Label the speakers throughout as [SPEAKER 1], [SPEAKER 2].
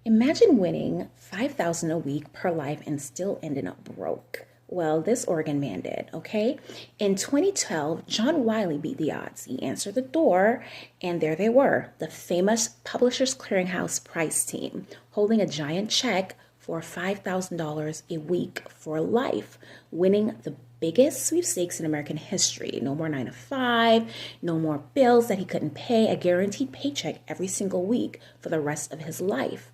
[SPEAKER 1] Imagine winning 5,000 a week per life and still ending up broke. Well, this Oregon man did, okay? In 2012, John Wiley beat the odds. He answered the door, and there they were, the famous Publishers Clearinghouse prize team, holding a giant check for $5,000 a week for life, winning the biggest sweepstakes in American history. No more 9 to 5, no more bills that he couldn't pay, a guaranteed paycheck every single week for the rest of his life.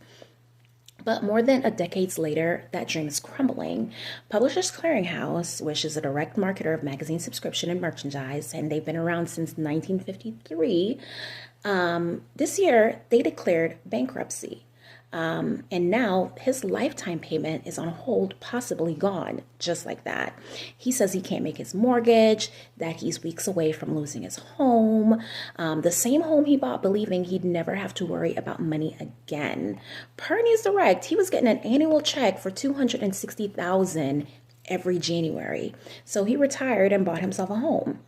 [SPEAKER 1] But more than a decade later, that dream is crumbling. Publishers Clearinghouse, which is a direct marketer of magazine subscription and merchandise, and they've been around since 1953, this year they declared bankruptcy. And now his lifetime payment is on hold, possibly gone, just like that. He says he can't make his mortgage, that he's weeks away from losing his home, the same home he bought believing he'd never have to worry about money again. Per News Direct, he was getting an annual check for $260,000 every January. So he retired and bought himself a home.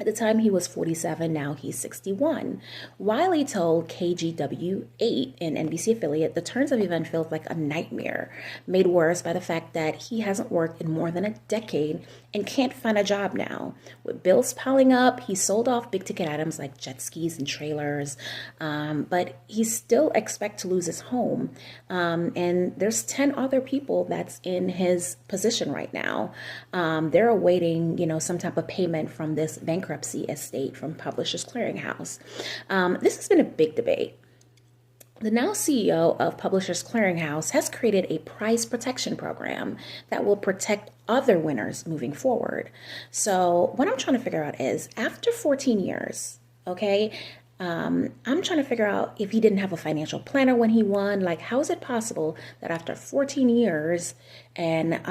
[SPEAKER 1] At the time, he was 47. Now he's 61. Wiley told KGW8, an NBC affiliate, the turns of event feels like a nightmare, made worse by the fact that he hasn't worked in more than a decade and can't find a job now. With bills piling up, he sold off big ticket items like jet skis and trailers, but he still expects to lose his home. And there's 10 other people that's in his position right now. They're awaiting, some type of payment from this bankruptcy estate from Publishers Clearinghouse. This has been a big debate. The now CEO of Publishers Clearinghouse has created a price protection program that will protect other winners moving forward. So what I'm trying to figure out is after 14 years, okay, I'm trying to figure out if he didn't have a financial planner when he won. Like, how is it possible that after 14 years and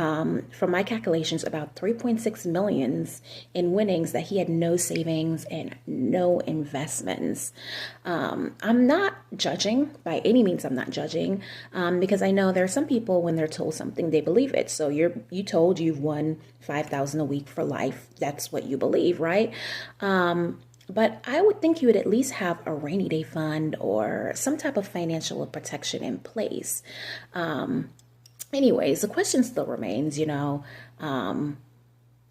[SPEAKER 1] from my calculations, about 3.6 millions in winnings, that he had no savings and no investments? I'm not judging by any means. I'm not judging because I know there are some people when they're told something, they believe it. So you've won 5,000 a week for life. That's what you believe, right? But I would think you would at least have a rainy day fund or some type of financial protection in place. Anyways, the question still remains,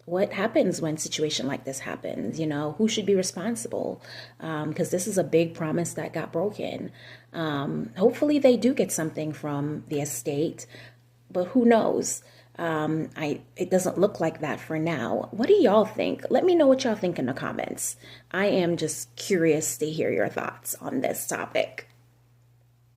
[SPEAKER 1] what happens when a situation like this happens? Who should be responsible? Because this is a big promise that got broken. Hopefully they do get something from the estate, but who knows? It doesn't look like that for now. What do y'all think? Let me know what y'all think in the comments. I am just curious to hear your thoughts on this topic.